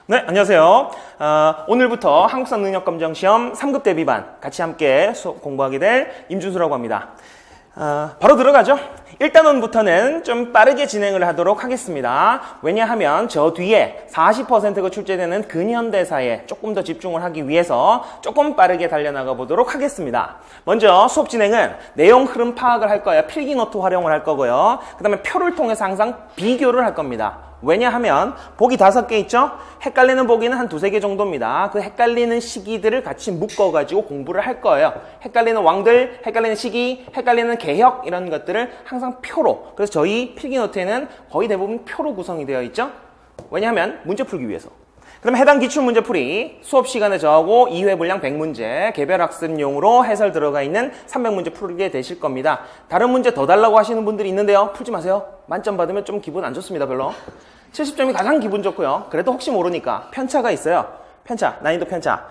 네, 안녕하세요. 오늘부터 한국사 능력검정시험 3급 대비반 같이 함께 수업 공부하게 될 임준수라고 합니다. 바로 들어가죠. 1단원부터는 좀 빠르게 진행을 하도록 하겠습니다. 왜냐하면 저 뒤에 40%가 출제되는 근현대사에 조금 더 집중을 하기 위해서 조금 빠르게 달려나가 보도록 하겠습니다. 먼저 수업 진행은 내용 흐름 파악을 할 거예요. 필기노트 활용을 할 거고요. 그 다음에 표를 통해서 항상 비교를 할 겁니다. 왜냐하면 보기 5개 있죠? 헷갈리는 보기는 한 2-3개 정도입니다. 그 헷갈리는 시기들을 같이 묶어가지고 공부를 할 거예요. 헷갈리는 왕들, 헷갈리는 시기, 헷갈리는 개혁 이런 것들을 항상 표로. 그래서 저희 필기노트에는 거의 대부분 표로 구성이 되어 있죠? 왜냐하면 문제 풀기 위해서. 그 다음에 해당 기출문제풀이 수업 시간에 저하고 2회 분량 100문제 개별학습용으로 해설 들어가 있는 300문제 풀게 되실 겁니다. 다른 문제 더 달라고 하시는 분들이 있는데요. 풀지 마세요. 만점 받으면 좀 기분 안 좋습니다. 별로. 70점이 가장 기분 좋고요. 그래도 혹시 모르니까 편차가 있어요. 편차, 난이도 편차.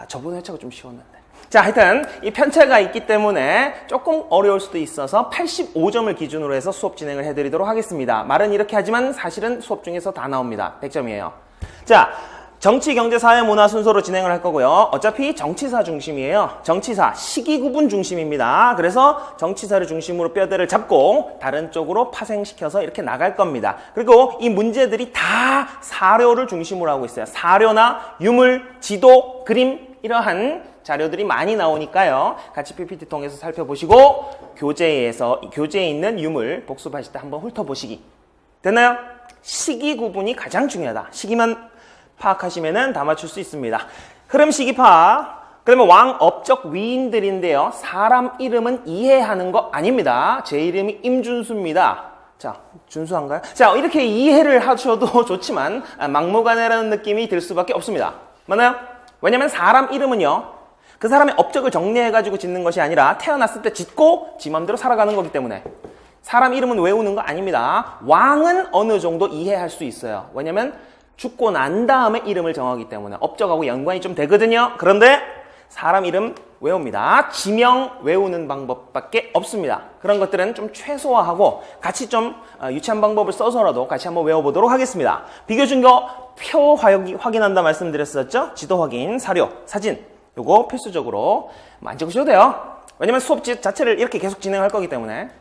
저번 회차가 좀 쉬웠는데. 자, 하여튼 이 편차가 있기 때문에 조금 어려울 수도 있어서 85점을 기준으로 해서 수업 진행을 해드리도록 하겠습니다. 말은 이렇게 하지만 사실은 수업 중에서 다 나옵니다. 100점이에요. 자, 정치, 경제, 사회, 문화 순서로 진행을 할 거고요. 어차피 정치사 중심이에요. 정치사, 시기 구분 중심입니다. 그래서 정치사를 중심으로 뼈대를 잡고 다른 쪽으로 파생시켜서 이렇게 나갈 겁니다. 그리고 이 문제들이 다 사료를 중심으로 하고 있어요. 사료나 유물, 지도, 그림 이러한 자료들이 많이 나오니까요. 같이 PPT 통해서 살펴보시고 교재에 있는 유물 복습하실 때 한번 훑어보시기. 됐나요? 시기 구분이 가장 중요하다. 시기만 파악하시면은 다 맞출 수 있습니다. 흐름 시기 파악. 그러면 왕, 업적, 위인들인데요. 사람 이름은 이해하는 거 아닙니다. 제 이름이 임준수입니다. 자, 준수한가요? 자, 이렇게 이해를 하셔도 좋지만 막무가내라는 느낌이 들 수밖에 없습니다. 맞나요? 왜냐면 사람 이름은요. 그 사람의 업적을 정리해가지고 짓는 것이 아니라 태어났을 때 짓고 지 맘대로 살아가는 거기 때문에 사람 이름은 외우는 거 아닙니다. 왕은 어느 정도 이해할 수 있어요. 왜냐면 죽고 난 다음에 이름을 정하기 때문에 업적하고 연관이 좀 되거든요. 그런데 사람 이름 외웁니다. 지명 외우는 방법밖에 없습니다. 그런 것들은 좀 최소화하고 같이 좀 유치한 방법을 써서라도 같이 한번 외워보도록 하겠습니다. 비교 증거 표 확인한다 말씀드렸었죠? 지도 확인, 사료, 사진 요거 필수적으로 만져보셔도 돼요. 왜냐면 수업 자체를 이렇게 계속 진행할 거기 때문에.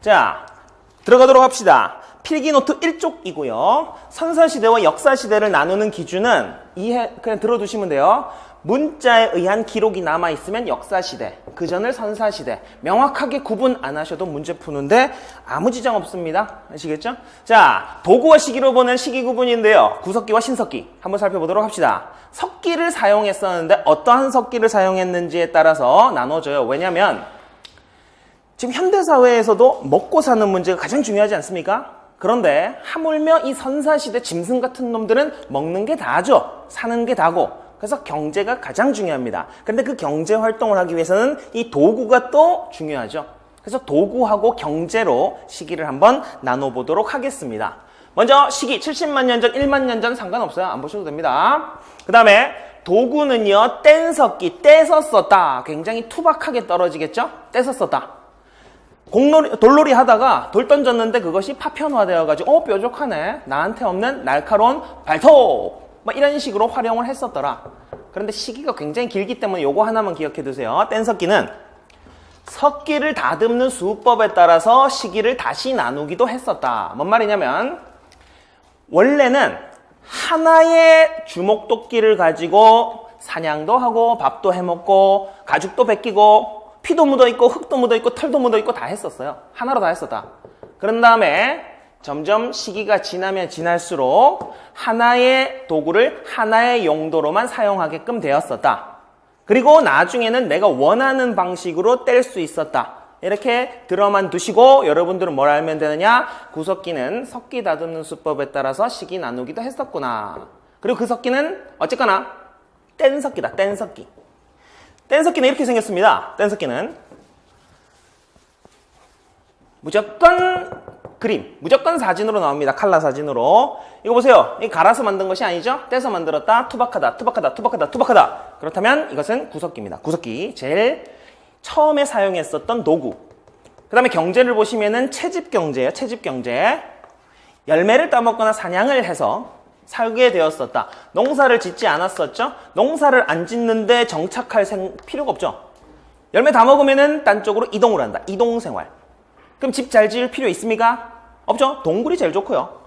자, 들어가도록 합시다. 필기노트 1쪽이고요. 선사시대와 역사시대를 나누는 기준은 그냥 들어두시면 돼요. 문자에 의한 기록이 남아있으면 역사시대, 그 전을 선사시대. 명확하게 구분 안 하셔도 문제 푸는데 아무 지장 없습니다. 아시겠죠? 자, 도구와 시기로 보는 시기 구분인데요. 구석기와 신석기 한번 살펴보도록 합시다. 석기를 사용했었는데 어떠한 석기를 사용했는지에 따라서 나눠져요. 왜냐면 지금 현대사회에서도 먹고 사는 문제가 가장 중요하지 않습니까? 그런데 하물며 이 선사시대 짐승 같은 놈들은 먹는 게 다죠. 사는 게 다고. 그래서 경제가 가장 중요합니다. 그런데 그 경제 활동을 하기 위해서는 이 도구가 또 중요하죠. 그래서 도구하고 경제로 시기를 한번 나눠보도록 하겠습니다. 먼저 시기 70만 년 전, 1만 년 전 상관없어요. 안 보셔도 됩니다. 그 다음에 도구는요. 뗀석기, 떼서 썼다. 굉장히 투박하게 떨어지겠죠? 떼서 썼다. 돌놀이 하다가 돌 던졌는데 그것이 파편화되어가지고 뾰족하네. 나한테 없는 날카로운 발톱. 뭐 이런 식으로 활용을 했었더라. 그런데 시기가 굉장히 길기 때문에 요거 하나만 기억해 두세요. 뗀석기는 석기를 다듬는 수법에 따라서 시기를 다시 나누기도 했었다. 뭔 말이냐면 원래는 하나의 주먹도끼를 가지고 사냥도 하고 밥도 해먹고 가죽도 벗기고 피도 묻어있고 흙도 묻어있고 털도 묻어있고 다 했었어요. 하나로 다 했었다. 그런 다음에 점점 시기가 지나면 지날수록 하나의 도구를 하나의 용도로만 사용하게끔 되었었다. 그리고 나중에는 내가 원하는 방식으로 뗄 수 있었다. 이렇게 들어만 두시고 여러분들은 뭘 알면 되느냐? 구석기는 석기 다듬는 수법에 따라서 시기 나누기도 했었구나. 그리고 그 석기는 어쨌거나 뗀석기다. 뗀석기. 뗀석기는 이렇게 생겼습니다. 뗀석기는 무조건 그림, 무조건 사진으로 나옵니다. 칼라 사진으로. 이거 보세요. 이 갈아서 만든 것이 아니죠? 떼서 만들었다. 투박하다, 투박하다, 투박하다, 투박하다. 그렇다면 이것은 구석기입니다. 구석기. 제일 처음에 사용했었던 도구. 그 다음에 경제를 보시면은 채집경제예요. 채집경제. 열매를 따먹거나 사냥을 해서 살게 되었었다. 농사를 짓지 않았었죠? 농사를 안 짓는데 정착할 필요가 없죠. 열매 다 먹으면은 딴 쪽으로 이동을 한다. 이동생활. 그럼 집 잘 지을 필요 있습니까? 없죠? 동굴이 제일 좋고요.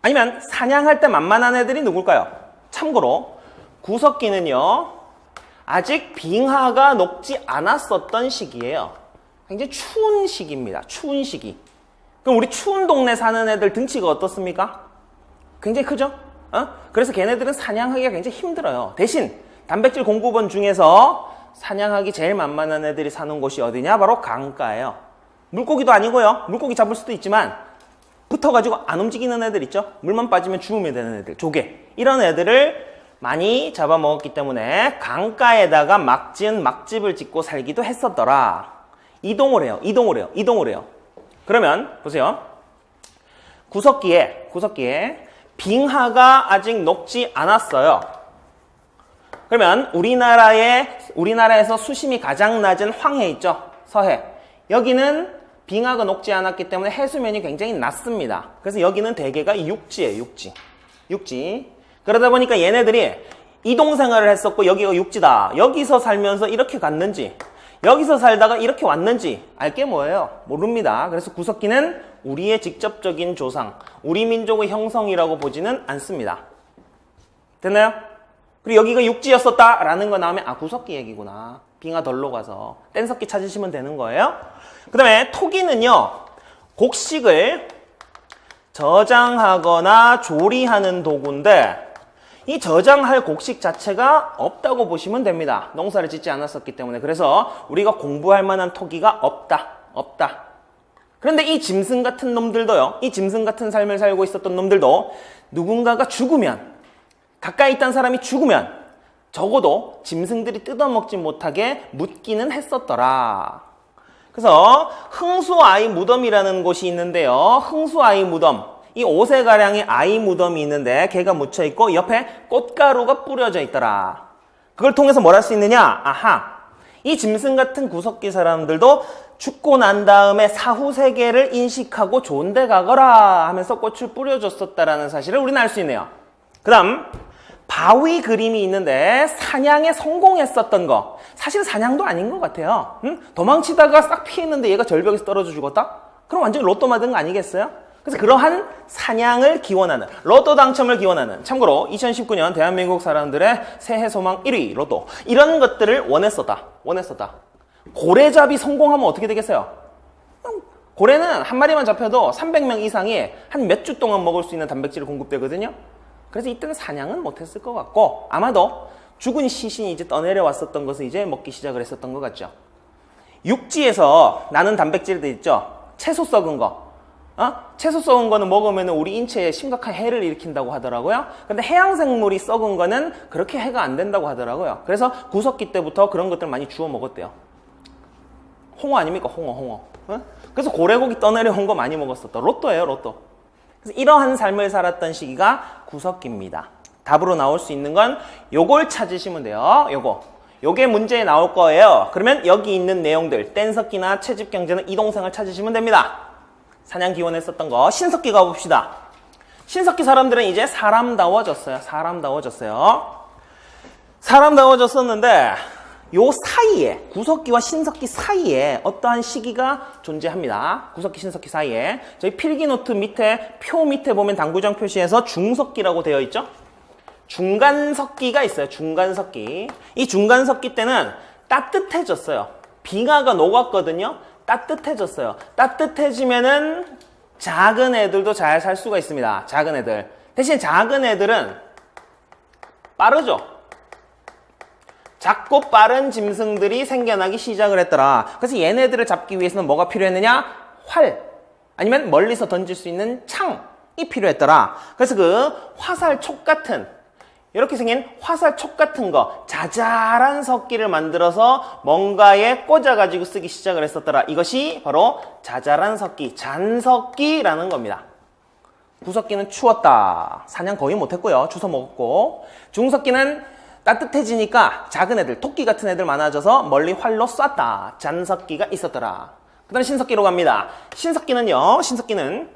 아니면 사냥할 때 만만한 애들이 누굴까요? 참고로 구석기는요, 아직 빙하가 녹지 않았었던 시기예요. 굉장히 추운 시기입니다. 추운 시기. 그럼 우리 추운 동네 사는 애들 등치가 어떻습니까? 굉장히 크죠? 그래서 걔네들은 사냥하기가 굉장히 힘들어요. 대신 단백질 공급원 중에서 사냥하기 제일 만만한 애들이 사는 곳이 어디냐? 바로 강가예요. 물고기도 아니고요. 물고기 잡을 수도 있지만 붙어가지고 안 움직이는 애들 있죠? 물만 빠지면 죽으면 되는 애들, 조개. 이런 애들을 많이 잡아먹었기 때문에 강가에다가 막 지은 막집을 짓고 살기도 했었더라. 이동을 해요. 그러면 보세요. 구석기에 빙하가 아직 녹지 않았어요. 그러면 우리나라에서 수심이 가장 낮은 황해 있죠? 서해. 여기는 빙하가 녹지 않았기 때문에 해수면이 굉장히 낮습니다. 그래서 여기는 대개가 육지예요. 육지. 그러다 보니까 얘네들이 이동생활을 했었고 여기가 육지다. 여기서 살면서 이렇게 갔는지, 여기서 살다가 이렇게 왔는지 알 게 뭐예요? 모릅니다. 그래서 구석기는 우리의 직접적인 조상, 우리 민족의 형성이라고 보지는 않습니다. 됐나요? 그리고 여기가 육지였었다라는 거 나오면 구석기 얘기구나. 빙하 덜로 가서 뗀석기 찾으시면 되는 거예요. 그 다음에 토기는요, 곡식을 저장하거나 조리하는 도구인데 이 저장할 곡식 자체가 없다고 보시면 됩니다. 농사를 짓지 않았었기 때문에. 그래서 우리가 공부할 만한 토기가 없다. 그런데 이 짐승 같은 놈들도요, 이 짐승 같은 삶을 살고 있었던 놈들도 누군가가 죽으면, 가까이 있던 사람이 죽으면 적어도 짐승들이 뜯어먹지 못하게 묻기는 했었더라. 그래서 흥수아이 무덤이라는 곳이 있는데요. 흥수아이 무덤, 이 5세가량의 아이 무덤이 있는데 걔가 묻혀있고 옆에 꽃가루가 뿌려져 있더라. 그걸 통해서 뭘 할 수 있느냐? 이 짐승 같은 구석기 사람들도 죽고 난 다음에 사후세계를 인식하고 좋은 데 가거라 하면서 꽃을 뿌려줬었다라는 사실을 우리는 알 수 있네요. 그 다음 바위 그림이 있는데 사냥에 성공했었던 거. 사실 사냥도 아닌 것 같아요. 도망치다가 싹 피했는데 얘가 절벽에서 떨어져 죽었다? 그럼 완전히 로또 맞은 거 아니겠어요? 그래서 그러한 사냥을 기원하는, 로또 당첨을 기원하는, 참고로 2019년 대한민국 사람들의 새해 소망 1위 로또, 이런 것들을 원했었다. 고래잡이 성공하면 어떻게 되겠어요? 고래는 한 마리만 잡혀도 300명 이상이 한 몇 주 동안 먹을 수 있는 단백질이 공급되거든요. 그래서 이때는 사냥은 못했을 것 같고 아마도 죽은 시신이 이제 떠내려 왔었던 것을 이제 먹기 시작을 했었던 것 같죠. 육지에서 나는 단백질들 있죠. 채소 썩은 거. 채소 썩은 거는 먹으면 우리 인체에 심각한 해를 일으킨다고 하더라고요. 근데 해양생물이 썩은 거는 그렇게 해가 안 된다고 하더라고요. 그래서 구석기 때부터 그런 것들 많이 주워 먹었대요. 홍어 아닙니까? 홍어. 그래서 고래고기 떠내려온 거 많이 먹었었다. 로또예요, 로또. 그래서 이러한 삶을 살았던 시기가 구석기입니다. 답으로 나올 수 있는 건 요걸 찾으시면 돼요. 요게 문제에 나올 거예요. 그러면 여기 있는 내용들, 뗀석기나 채집경제는 이동생활 찾으시면 됩니다. 사냥 기원했었던 거. 신석기 가봅시다. 신석기 사람들은 이제 사람다워졌어요. 사람다워졌었는데 요 사이에, 구석기와 신석기 사이에 어떠한 시기가 존재합니다. 구석기, 신석기 사이에. 저희 필기노트 밑에, 표 밑에 보면 당구장 표시에서 중석기라고 되어 있죠? 중간석기가 있어요. 중간석기. 이 중간석기 때는 따뜻해졌어요. 빙하가 녹았거든요. 따뜻해졌어요. 따뜻해지면은 작은 애들도 잘 살 수가 있습니다. 작은 애들. 대신 작은 애들은 빠르죠. 작고 빠른 짐승들이 생겨나기 시작을 했더라. 그래서 얘네들을 잡기 위해서는 뭐가 필요했느냐? 활. 아니면 멀리서 던질 수 있는 창이 필요했더라. 그래서 그 화살촉 같은, 이렇게 생긴 화살촉 같은 거, 자잘한 석기를 만들어서 뭔가에 꽂아가지고 쓰기 시작을 했었더라. 이것이 바로 자잘한 석기, 잔석기라는 겁니다. 구석기는 추웠다. 사냥 거의 못했고요. 주워 먹었고. 중석기는 따뜻해지니까 작은 애들, 토끼 같은 애들 많아져서 멀리 활로 쐈다. 잔석기가 있었더라. 그 다음에 신석기로 갑니다. 신석기는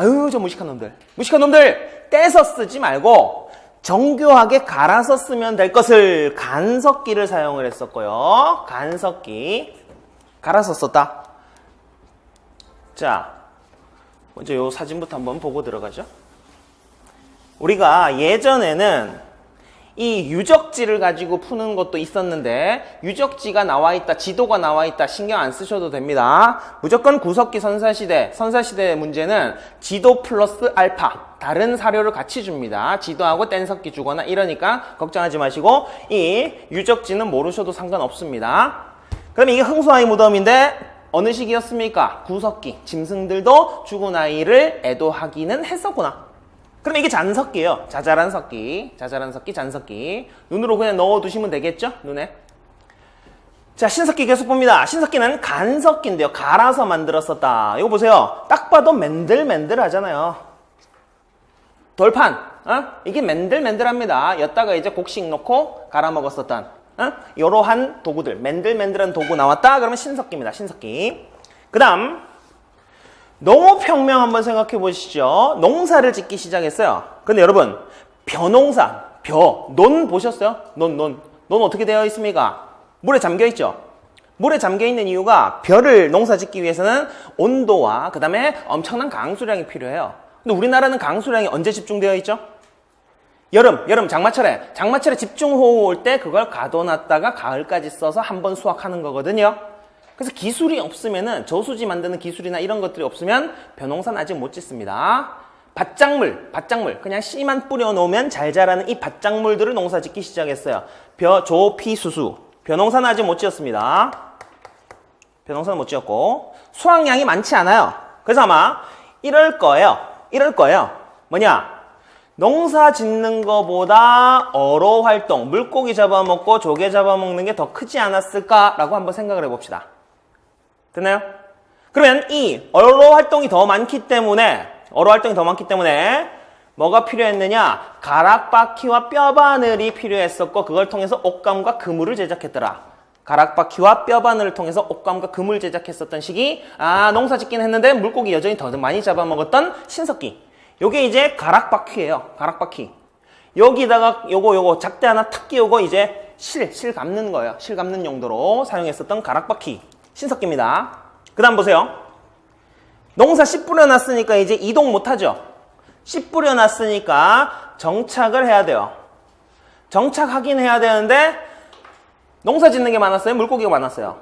아유, 저 무식한 놈들. 무식한 놈들! 떼서 쓰지 말고 정교하게 갈아서 쓰면 될 것을 간섭기를 사용을 했었고요. 간섭기. 갈아서 썼다. 자, 먼저 요 사진부터 한번 보고 들어가죠. 우리가 예전에는 이 유적지를 가지고 푸는 것도 있었는데 유적지가 나와 있다, 지도가 나와 있다 신경 안 쓰셔도 됩니다. 무조건 구석기 선사시대 문제는 지도 플러스 알파 다른 사료를 같이 줍니다. 지도하고 뗀석기 주거나 이러니까 걱정하지 마시고 이 유적지는 모르셔도 상관없습니다. 그럼 이게 흥수아이 무덤인데 어느 시기였습니까? 구석기, 짐승들도 죽은 아이를 애도하기는 했었구나. 그럼 이게 잔석기예요. 자잘한 석기, 잔석기. 눈으로 그냥 넣어두시면 되겠죠? 눈에. 자, 신석기 계속 봅니다. 신석기는 간석기인데요. 갈아서 만들었었다. 이거 보세요. 딱 봐도 맨들맨들하잖아요. 돌판, 이게 맨들맨들합니다. 여기다가 이제 곡식 넣고 갈아 먹었었던 이러한 도구들, 맨들맨들한 도구 나왔다. 그러면 신석기입니다. 신석기. 그 다음 농업혁명 한번 생각해 보시죠. 농사를 짓기 시작했어요. 근데 여러분, 벼농사, 논 보셨어요? 논 어떻게 되어 있습니까? 물에 잠겨 있죠? 물에 잠겨 있는 이유가 벼를 농사 짓기 위해서는 온도와 그 다음에 엄청난 강수량이 필요해요. 근데 우리나라는 강수량이 언제 집중되어 있죠? 여름, 장마철에 집중호우 올 때 그걸 가둬놨다가 가을까지 써서 한 번 수확하는 거거든요. 그래서 기술이 없으면은 저수지 만드는 기술이나 이런 것들이 없으면 벼농사는 아직 못 짓습니다. 밭작물 그냥 씨만 뿌려놓으면 잘 자라는 이 밭작물들을 농사 짓기 시작했어요. 벼, 조, 피, 수수. 벼농사는 아직 못 지었습니다. 벼농사는 못 지었고 수확량이 많지 않아요. 그래서 아마 이럴 거예요. 뭐냐? 농사 짓는 거보다 어로 활동, 물고기 잡아먹고 조개 잡아먹는 게 더 크지 않았을까라고 한번 생각을 해봅시다. 됐나요? 그러면 이 어로 활동이 더 많기 때문에 뭐가 필요했느냐? 가락바퀴와 뼈바늘이 필요했었고 그걸 통해서 옷감과 그물을 제작했더라. 가락바퀴와 뼈바늘을 통해서 옷감과 그물을 제작했었던 시기. 농사 짓긴 했는데 물고기 여전히 더 많이 잡아먹었던 신석기. 요게 이제 가락바퀴예요. 가락바퀴. 여기다가 요거 작대 하나 탁 끼우고 이제 실 감는 거예요. 실 감는 용도로 사용했었던 가락바퀴. 신석기입니다. 그 다음 보세요. 농사 씨 뿌려놨으니까 이제 이동 못하죠. 씨 뿌려놨으니까 정착을 해야 돼요. 정착하긴 해야 되는데 농사 짓는 게 많았어요? 물고기가 많았어요?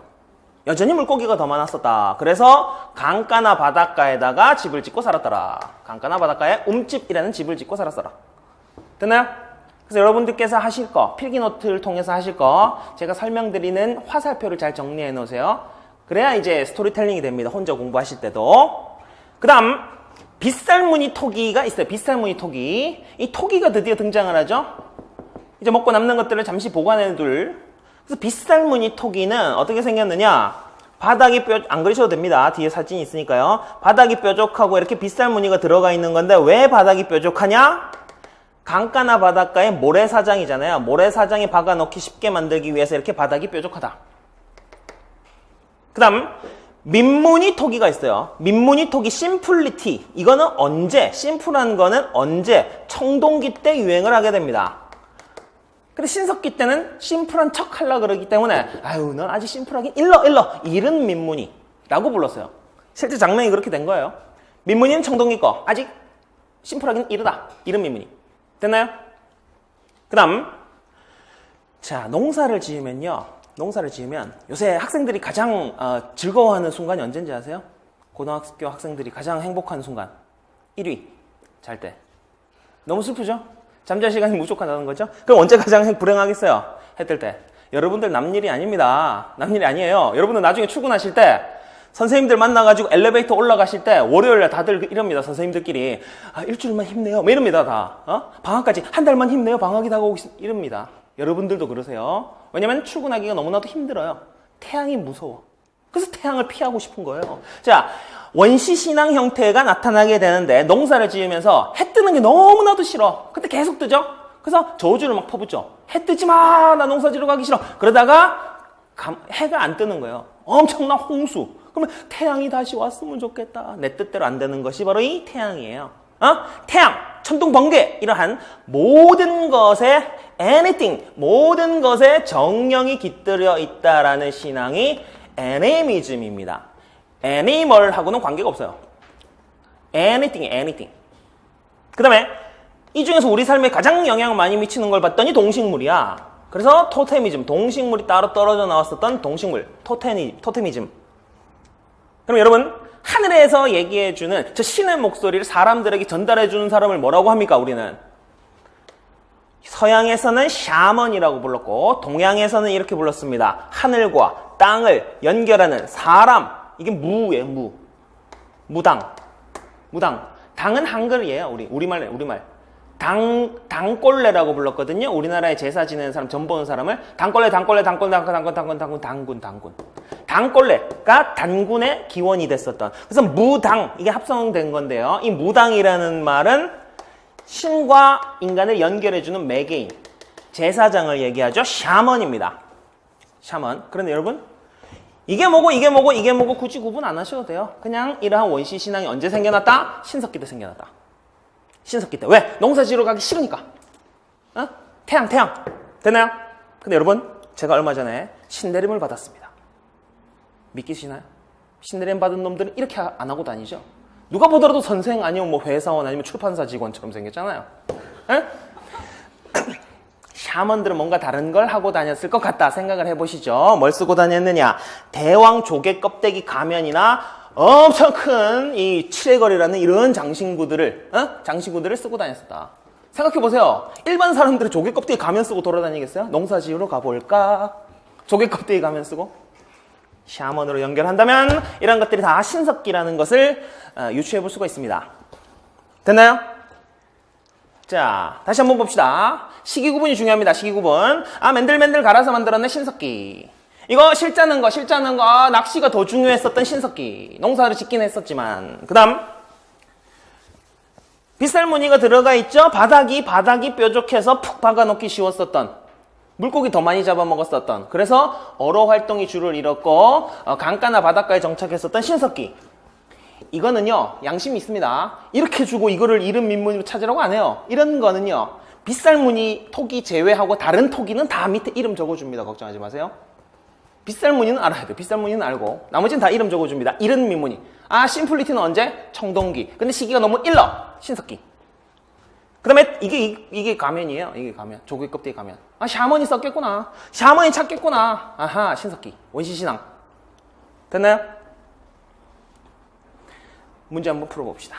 여전히 물고기가 더 많았었다. 그래서 강가나 바닷가에다가 집을 짓고 살았더라. 강가나 바닷가에 움집이라는 집을 짓고 살았더라. 됐나요? 그래서 여러분들께서 하실 거, 필기노트를 통해서 하실 거 제가 설명드리는 화살표를 잘 정리해 놓으세요. 그래야 이제 스토리텔링이 됩니다. 혼자 공부하실 때도. 그 다음 빗살무늬 토기가 있어요. 빗살무늬 토기. 이 토기가 드디어 등장을 하죠. 이제 먹고 남는 것들을 잠시 보관해 둘. 그래서 빗살무늬 토기는 어떻게 생겼느냐. 바닥이 안 그리셔도 됩니다. 뒤에 사진이 있으니까요. 바닥이 뾰족하고 이렇게 빗살무늬가 들어가 있는 건데 왜 바닥이 뾰족하냐? 강가나 바닷가에 모래사장이잖아요. 모래사장에 박아놓기 쉽게 만들기 위해서 이렇게 바닥이 뾰족하다. 그 다음 민무늬 토기가 있어요. 민무늬 토기 심플리티. 이거는 언제? 심플한 거는 언제? 청동기 때 유행을 하게 됩니다. 근데 신석기 때는 심플한 척 하려고 그러기 때문에 넌 아직 심플하긴 일러 이른 민무늬 라고 불렀어요. 실제 장면이 그렇게 된 거예요. 민무늬는 청동기 거. 아직 심플하긴 이르다. 이른 민무늬. 됐나요? 그 다음 자, 농사를 지으면 요새 학생들이 가장 즐거워하는 순간이 언제인지 아세요? 고등학교 학생들이 가장 행복한 순간 1위 잘 때. 너무 슬프죠? 잠잘 시간이 부족하다는 거죠? 그럼 언제 가장 불행하겠어요? 해 뜰 때. 여러분들 남일이 아닙니다. 남일이 아니에요. 여러분들 나중에 출근하실 때 선생님들 만나가지고 엘리베이터 올라가실 때 월요일날 다들 이럽니다. 선생님들끼리 일주일만 힘내요. 뭐 이럽니다. 다. 방학까지 한 달만 힘내요. 방학이 다가오고 이럽니다. 여러분들도 그러세요. 왜냐면 출근하기가 너무나도 힘들어요. 태양이 무서워. 그래서 태양을 피하고 싶은 거예요. 자, 원시신앙 형태가 나타나게 되는데 농사를 지으면서 해 뜨는 게 너무나도 싫어. 근데 계속 뜨죠? 그래서 저주를 막 퍼붓죠. 해 뜨지 마! 나 농사 지러 가기 싫어. 그러다가 해가 안 뜨는 거예요. 엄청난 홍수. 그럼 그러면 태양이 다시 왔으면 좋겠다. 내 뜻대로 안 되는 것이 바로 이 태양이에요. 태양, 천둥, 번개 이러한 모든 것에 anything, 모든 것에 정령이 깃들여 있다라는 신앙이 애니미즘입니다. 애니멀하고는 관계가 없어요. anything. 그 다음에 이 중에서 우리 삶에 가장 영향을 많이 미치는 걸 봤더니 동식물이야. 그래서 토테미즘, 동식물이 따로 떨어져 나왔었던 동식물, 토테미즘. 그럼 여러분, 하늘에서 얘기해주는 저 신의 목소리를 사람들에게 전달해주는 사람을 뭐라고 합니까, 우리는? 서양에서는 샤먼이라고 불렀고, 동양에서는 이렇게 불렀습니다. 하늘과 땅을 연결하는 사람. 이게 무예요, 무. 무당. 당은 한글이에요, 우리말. 당꼴레라고 불렀거든요. 우리나라에 제사 지내는 사람, 전 보는 사람을 당꼴레. 당꼴레가 단군의 기원이 됐었던. 그래서 무당, 이게 합성된 건데요. 이 무당이라는 말은 신과 인간을 연결해주는 매개인, 제사장을 얘기하죠. 샤먼입니다. 샤먼. 그런데 여러분, 이게 뭐고 굳이 구분 안 하셔도 돼요. 그냥 이러한 원시 신앙이 언제 생겨났다? 신석기 때 생겨났다. 신석기 때. 왜? 농사 지으러 가기 싫으니까. 태양. 됐나요? 근데 여러분, 제가 얼마 전에 신내림을 받았습니다. 믿기시나요? 신내림 받은 놈들은 이렇게 안 하고 다니죠? 누가 보더라도 선생 아니면 뭐 회사원 아니면 출판사 직원처럼 생겼잖아요. 샤먼들은 뭔가 다른 걸 하고 다녔을 것 같다 생각을 해보시죠. 뭘 쓰고 다녔느냐? 대왕 조개 껍데기 가면이나 엄청 큰 이 칠해거리라는 이런 장신구들을 쓰고 다녔었다. 생각해보세요. 일반 사람들은 조개 껍데기 가면 쓰고 돌아다니겠어요? 농사 지으러 가볼까? 조개 껍데기 가면 쓰고? 샤먼으로 연결한다면 이런 것들이 다 신석기라는 것을 유추해볼 수가 있습니다. 됐나요? 자, 다시 한번 봅시다. 시기 구분이 중요합니다. 시기 구분. 맨들맨들 갈아서 만들어낸 신석기. 이거 실자는 거, 낚시가 더 중요했었던 신석기. 농사를 짓긴 했었지만. 그 다음, 빗살무늬가 들어가 있죠? 바닥이 뾰족해서 푹 박아놓기 쉬웠었던. 물고기 더 많이 잡아먹었었던. 그래서 어로 활동이 주를 이뤘고, 강가나 바닷가에 정착했었던 신석기. 이거는요, 양심이 있습니다. 이렇게 주고 이거를 이름 민무늬로 찾으라고 안 해요. 이런 거는요, 빗살무늬 토기 제외하고 다른 토기는 다 밑에 이름 적어줍니다. 걱정하지 마세요. 빗살무늬는 알아야 돼요. 빗살무늬는 알고. 나머지는 다 이름 적어줍니다. 이름 민무늬. 심플리티는 언제? 청동기. 근데 시기가 너무 일러. 신석기. 그 다음에 이게 가면이에요. 이게 가면. 조개 껍데기 가면. 샤먼이 썼겠구나. 샤먼이 찾겠구나. 아하, 신석기. 원시신앙. 됐나요? 문제 한번 풀어봅시다.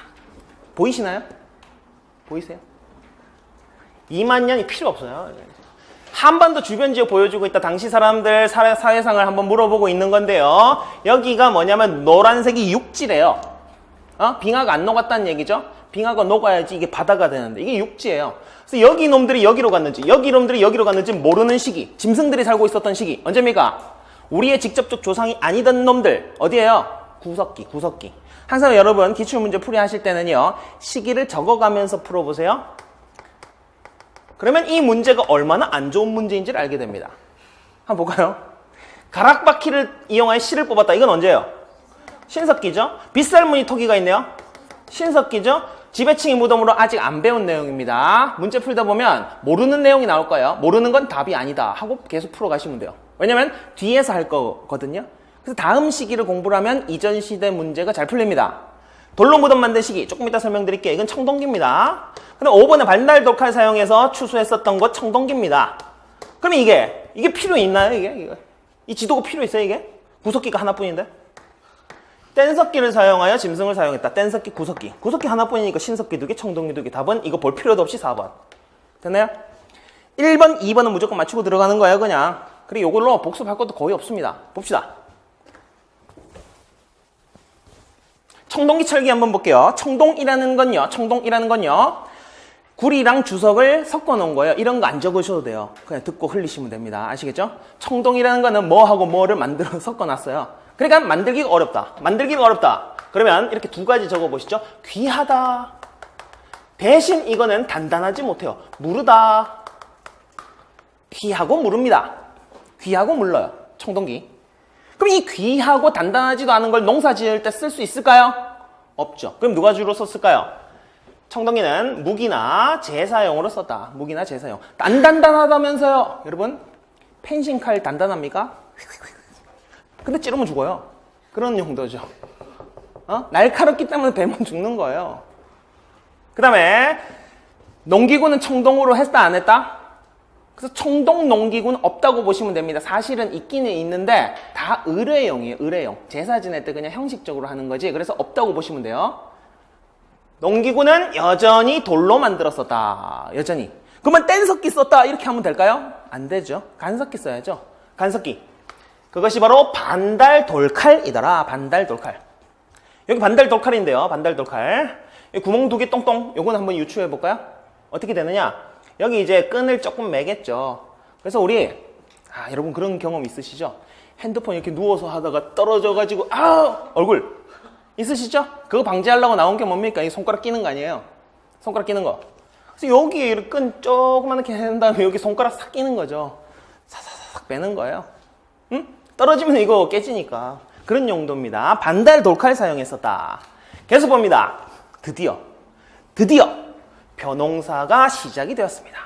보이시나요? 보이세요? 2만 년이 필요 없어요. 한반도 주변 지역 보여주고 있다. 당시 사람들 사회상을 한번 물어보고 있는 건데요. 여기가 뭐냐면 노란색이 육지래요. 빙하가 안 녹았다는 얘기죠. 빙하가 녹아야지 이게 바다가 되는데 이게 육지예요. 그래서 여기 놈들이 여기로 갔는지 여기 놈들이 여기로 갔는지 모르는 시기. 짐승들이 살고 있었던 시기. 언제입니까? 우리의 직접적 조상이 아니던 놈들. 어디예요? 구석기. 항상 여러분 기출문제 풀이하실 때는요. 시기를 적어가면서 풀어보세요. 그러면 이 문제가 얼마나 안 좋은 문제인지를 알게 됩니다. 한번 볼까요? 가락바퀴를 이용하여 실을 뽑았다. 이건 언제예요? 신석기죠. 빗살무늬 토기가 있네요. 신석기죠. 지배층이 무덤으로 아직 안 배운 내용입니다. 문제 풀다 보면 모르는 내용이 나올 거예요. 모르는 건 답이 아니다 하고 계속 풀어가시면 돼요. 왜냐면 뒤에서 할 거거든요. 그래서 다음 시기를 공부를 하면 이전 시대 문제가 잘 풀립니다. 돌로 무덤 만든 시기 조금 이따 설명드릴게요. 이건 청동기입니다. 근데 5번에 반달 독칼 사용해서 추수했었던 것 청동기입니다. 그럼 이게 필요 있나요? 이게? 이 지도가 필요 있어요? 이게? 구석기가 하나뿐인데? 뗀석기를 사용하여 짐승을 사용했다. 뗀석기, 구석기 하나뿐이니까 신석기 2개, 청동기 2개. 답은 이거 볼 필요도 없이 4번. 됐나요? 1번, 2번은 무조건 맞추고 들어가는 거예요, 그냥. 그리고 이걸로 복습할 것도 거의 없습니다. 봅시다. 청동기 철기 한번 볼게요. 청동이라는 건요. 구리랑 주석을 섞어 놓은 거예요. 이런 거 안 적으셔도 돼요. 그냥 듣고 흘리시면 됩니다. 아시겠죠? 청동이라는 거는 뭐하고 뭐를 만들어 섞어 놨어요. 그러니까 만들기가 어렵다. 그러면 이렇게 두 가지 적어 보시죠. 귀하다. 대신 이거는 단단하지 못해요. 무르다. 귀하고 무릅니다. 귀하고 물러요. 청동기. 그럼 이 귀하고 단단하지도 않은 걸 농사 지을 때 쓸 수 있을까요? 없죠. 그럼 누가 주로 썼을까요? 청동기는 무기나 제사용으로 썼다. 무기나 제사용. 단단하다면서요. 여러분, 펜싱칼 단단합니까? 근데 찌르면 죽어요. 그런 용도죠. 날카롭기 때문에 베면 죽는 거예요. 그 다음에 농기구는 청동으로 했다 안 했다? 그래서 청동 농기구는 없다고 보시면 됩니다. 사실은 있기는 있는데 다 의뢰용이에요. 의뢰용. 제사 지낼 때 그냥 형식적으로 하는 거지. 그래서 없다고 보시면 돼요. 농기구는 여전히 돌로 만들었었다. 여전히. 그러면 뗀석기 썼다 이렇게 하면 될까요? 안 되죠. 간석기 써야죠. 간석기. 그것이 바로 반달돌칼이더라. 반달돌칼. 여기 반달돌칼인데요. 반달돌칼. 여기 구멍 2개 똥똥. 요건 한번 유추해 볼까요? 어떻게 되느냐? 여기 이제 끈을 조금 매겠죠. 그래서 우리 여러분 그런 경험 있으시죠? 핸드폰 이렇게 누워서 하다가 떨어져가지고 얼굴 있으시죠? 그거 방지하려고 나온 게 뭡니까? 이 손가락 끼는 거 아니에요? 손가락 끼는 거. 그래서 여기에 끈 조그맣게 한 다음에 여기 손가락 싹 끼는 거죠. 사사삭 빼는 거예요. 응? 떨어지면 이거 깨지니까. 그런 용도입니다. 반달 돌칼 사용했었다. 계속 봅니다. 드디어 벼농사가 시작이 되었습니다.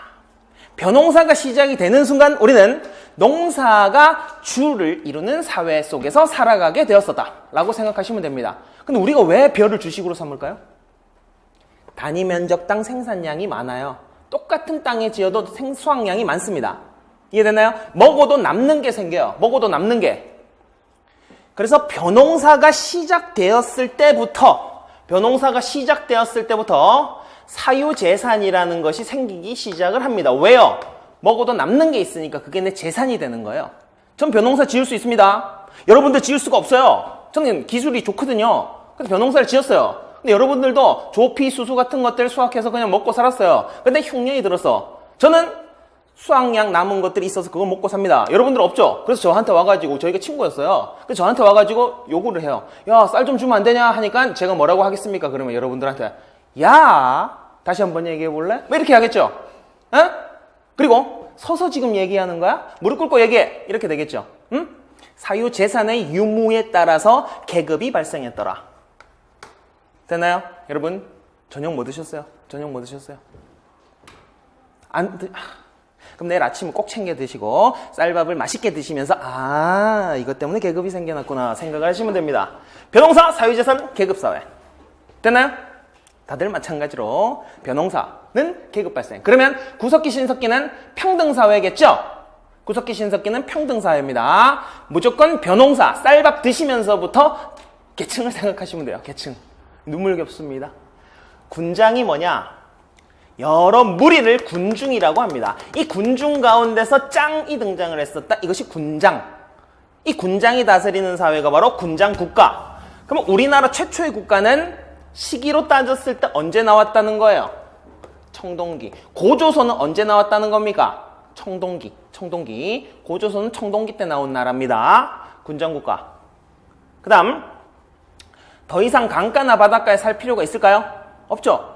벼농사가 시작이 되는 순간 우리는 농사가 주를 이루는 사회 속에서 살아가게 되었었다 라고 생각하시면 됩니다. 근데 우리가 왜 벼를 주식으로 삼을까요? 단위 면적당 생산량이 많아요. 똑같은 땅에 지어도 수확량이 많습니다. 이해되나요? 먹어도 남는 게 생겨요. 먹어도 남는 게. 그래서 벼농사가 시작되었을 때부터 사유재산이라는 것이 생기기 시작을 합니다. 왜요? 먹어도 남는 게 있으니까 그게 내 재산이 되는 거예요. 전 벼농사 지을 수 있습니다. 여러분들 지을 수가 없어요. 저는 기술이 좋거든요. 그래서 벼농사를 지었어요. 근데 여러분들도 조피, 수수 같은 것들 수확해서 그냥 먹고 살았어요. 근데 흉년이 들어서 저는 수확량 남은 것들이 있어서 그걸 먹고 삽니다. 여러분들 없죠? 그래서 저한테 와가지고, 저희가 친구였어요. 그래서 저한테 와가지고 요구를 해요. 야, 쌀 좀 주면 안 되냐? 하니까 제가 뭐라고 하겠습니까? 그러면 여러분들한테 야, 다시 한번 얘기해 볼래? 뭐 이렇게 하겠죠? 에? 그리고 서서 지금 얘기하는 거야? 무릎 꿇고 얘기해. 이렇게 되겠죠? 응? 사유재산의 유무에 따라서 계급이 발생했더라. 됐나요? 여러분, 저녁 뭐 드셨어요? 그럼 내일 아침은 꼭 챙겨 드시고 쌀밥을 맛있게 드시면서 이것 때문에 계급이 생겨났구나 생각을 하시면 됩니다. 벼농사, 사유재산, 계급사회. 됐나요? 다들 마찬가지로 벼농사는 계급 발생. 그러면 구석기, 신석기는 평등사회겠죠? 구석기, 신석기는 평등사회입니다. 무조건 벼농사, 쌀밥 드시면서부터 계층을 생각하시면 돼요. 계층. 눈물겹습니다. 군장이 뭐냐? 여러 무리를 군중이라고 합니다. 이 군중 가운데서 짱이 등장을 했었다. 이것이 군장. 이 군장이 다스리는 사회가 바로 군장국가. 그럼 우리나라 최초의 국가는 시기로 따졌을 때 언제 나왔다는 거예요? 청동기. 고조선은 언제 나왔다는 겁니까? 청동기. 고조선은 청동기 때 나온 나라입니다. 군장국가. 그 다음 더 이상 강가나 바닷가에 살 필요가 있을까요? 없죠?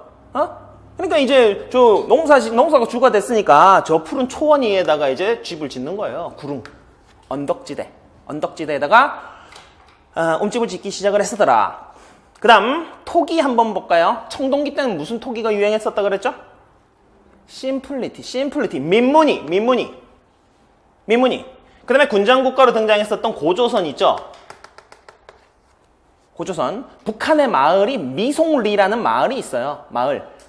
그러니까 이제 저 농사가 주가 됐으니까 저 푸른 초원 위에다가 이제 집을 짓는 거예요. 구릉, 언덕지대에다가 움집을 짓기 시작을 했었더라. 그 다음 토기 한번 볼까요? 청동기 때는 무슨 토기가 유행했었다 그랬죠? 심플리티, 민무니. 그 다음에 군장국가로 등장했었던 고조선 있죠? 고조선. 북한의 마을이 미송리라는 마을이 있어요.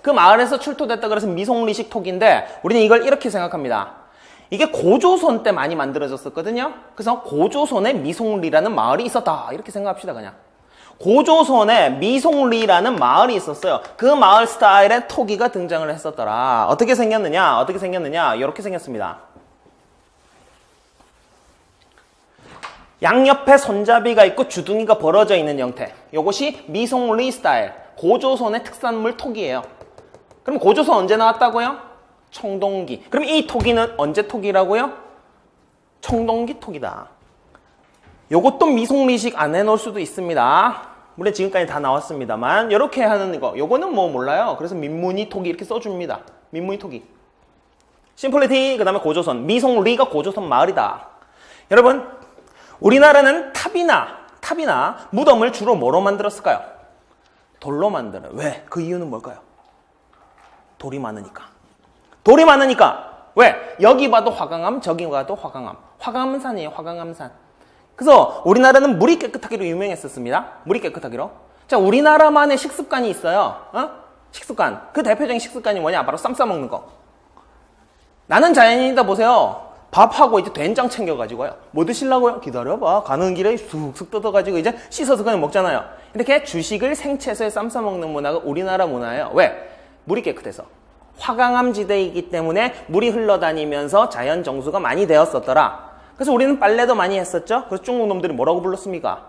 그 마을에서 출토됐다 그래서 미송리식 토기인데 우리는 이걸 이렇게 생각합니다. 이게 고조선 때 많이 만들어졌었거든요. 그래서 고조선에 미송리라는 마을이 있었다 이렇게 생각합시다. 그냥 고조선에 미송리라는 마을이 있었어요. 그 마을 스타일의 토기가 등장을 했었더라. 어떻게 생겼느냐? 이렇게 생겼습니다. 양옆에 손잡이가 있고 주둥이가 벌어져 있는 형태. 이것이 미송리 스타일, 고조선의 특산물 토기예요. 그럼 고조선 언제 나왔다고요? 청동기. 그럼 이 토기는 언제 토기라고요? 청동기 토기다. 요것도 미송리식 안 해놓을 수도 있습니다. 물론 지금까지 다 나왔습니다만 이렇게 하는 거 요거는 뭐 몰라요. 그래서 민무니 토기 이렇게 써줍니다. 민무니 토기. 심플리티 그 다음에 고조선. 미송리가 고조선 마을이다. 여러분 우리나라는 탑이나 무덤을 주로 뭐로 만들었을까요? 돌로 만드는. 왜? 그 이유는 뭘까요? 돌이 많으니까. 돌이 많으니까. 왜? 여기 봐도 화강암, 저기 봐도 화강암. 화강암산이에요, 화강암산. 그래서 우리나라는 물이 깨끗하기로 유명했었습니다. 물이 깨끗하기로. 자, 우리나라만의 식습관이 있어요. 식습관. 그 대표적인 식습관이 뭐냐? 바로 쌈 싸먹는 거. 나는 자연인이다 보세요. 밥하고 이제 된장 챙겨가지고요. 뭐 드시려고요? 기다려봐. 가는 길에 쑥쑥 뜯어가지고 이제 씻어서 그냥 먹잖아요. 이렇게 주식을 생채소에 쌈 싸먹는 문화가 우리나라 문화예요. 왜? 물이 깨끗해서. 화강암 지대이기 때문에 물이 흘러다니면서 자연 정수가 많이 되었었더라. 그래서 우리는 빨래도 많이 했었죠. 그래서 중국 놈들이 뭐라고 불렀습니까?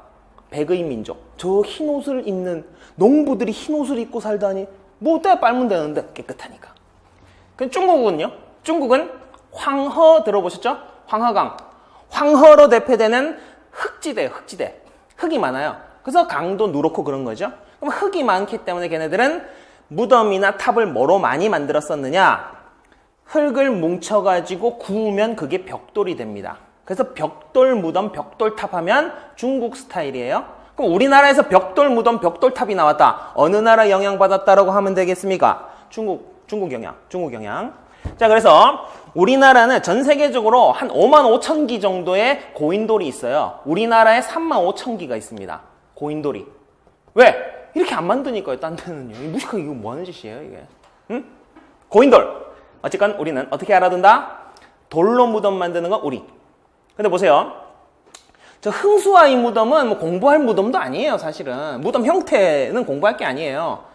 백의 민족. 저 흰 옷을 입는 농부들이 흰 옷을 입고 살다니 뭐 어때? 빨면 되는데 깨끗하니까. 그럼 중국은요? 중국은 황허 들어보셨죠? 황허강. 황허로 대표되는 흙지대예요. 흙지대. 흙이 많아요. 그래서 강도 누렇고 그런 거죠. 그럼 흙이 많기 때문에 걔네들은 무덤이나 탑을 뭐로 많이 만들었었느냐? 흙을 뭉쳐가지고 구우면 그게 벽돌이 됩니다. 그래서 벽돌 무덤, 벽돌 탑 하면 중국 스타일이에요. 그럼 우리나라에서 벽돌 무덤, 벽돌 탑이 나왔다. 어느 나라 영향받았다라고 하면 되겠습니까? 중국 영향. 자, 그래서 우리나라는 전 세계적으로 한 5만 5천 기 정도의 고인돌이 있어요. 우리나라에 3만 5천 기가 있습니다. 고인돌이. 왜? 이렇게 안 만드니까요, 딴 데는요. 무식하게 이거 뭐 하는 짓이에요, 이게? 응? 고인돌. 어쨌건 우리는 어떻게 알아둔다? 돌로 무덤 만드는 건 우리. 근데 보세요. 저 흥수아이 무덤은 뭐 공부할 무덤도 아니에요, 사실은. 무덤 형태는 공부할 게 아니에요.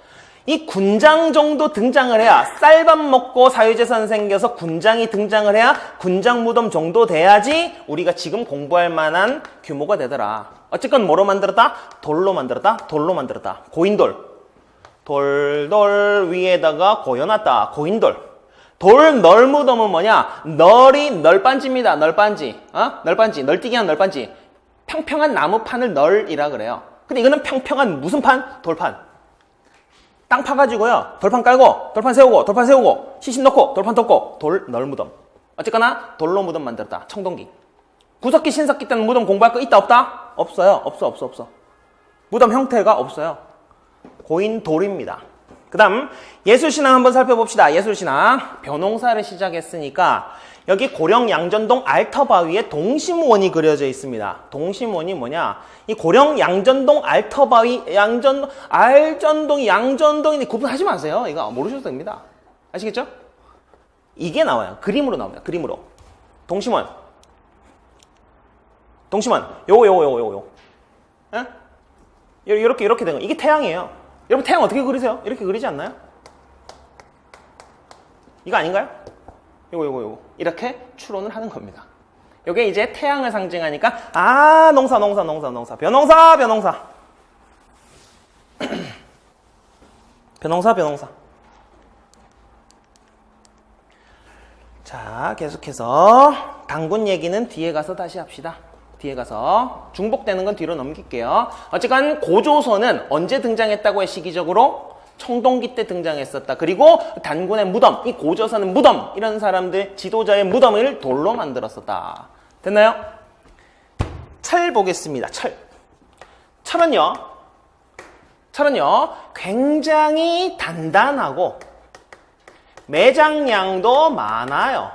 이 군장 정도 등장을 해야, 쌀밥 먹고 사유재산 생겨서 군장이 등장을 해야 군장 무덤 정도 돼야지 우리가 지금 공부할 만한 규모가 되더라. 어쨌건 뭐로 만들었다? 돌로 만들었다. 고인돌. 돌 위에다가 고여놨다. 고인돌. 돌 널무덤은 뭐냐? 널이 널빤지입니다. 널빤지. 널뛰기 한 널빤지. 평평한 나무판을 널이라 그래요. 근데 이거는 평평한 무슨 판? 돌판. 땅 파가지고요. 돌판 깔고, 돌판 세우고, 시신 넣고, 돌판 덮고, 돌 널무덤. 어쨌거나 돌로 무덤 만들었다. 청동기. 구석기, 신석기 때는 무덤 공부할 거 있다 없다? 없어요. 없어. 무덤 형태가 없어요. 고인돌입니다. 그 다음 예술신앙 한번 살펴봅시다. 예술신앙. 벼농사를 시작했으니까 여기 고령 양전동 알터바위에 동심원이 그려져 있습니다. 동심원이 뭐냐? 이 고령 양전동 알터바위, 양전동이 구분하지 마세요. 이거 모르셔도 됩니다. 아시겠죠? 이게 나와요. 그림으로 나옵니다. 그림으로. 동심원. 요거. 예? 이렇게 된 거. 이게 태양이에요. 여러분 태양 어떻게 그리세요? 이렇게 그리지 않나요? 이거 아닌가요? 요거. 이렇게 추론을 하는 겁니다. 요게 이제 태양을 상징하니까, 농사. 벼농사. 자, 계속해서 당군 얘기는 뒤에 가서 다시 합시다. 뒤에 가서 중복되는 건 뒤로 넘길게요. 어쨌건 고조선은 언제 등장했다고 해? 시기적으로 청동기 때 등장했었다. 그리고 단군의 무덤, 이 고조선은 무덤, 이런 사람들 지도자의 무덤을 돌로 만들었었다. 됐나요? 철 보겠습니다. 철은요 굉장히 단단하고 매장량도 많아요.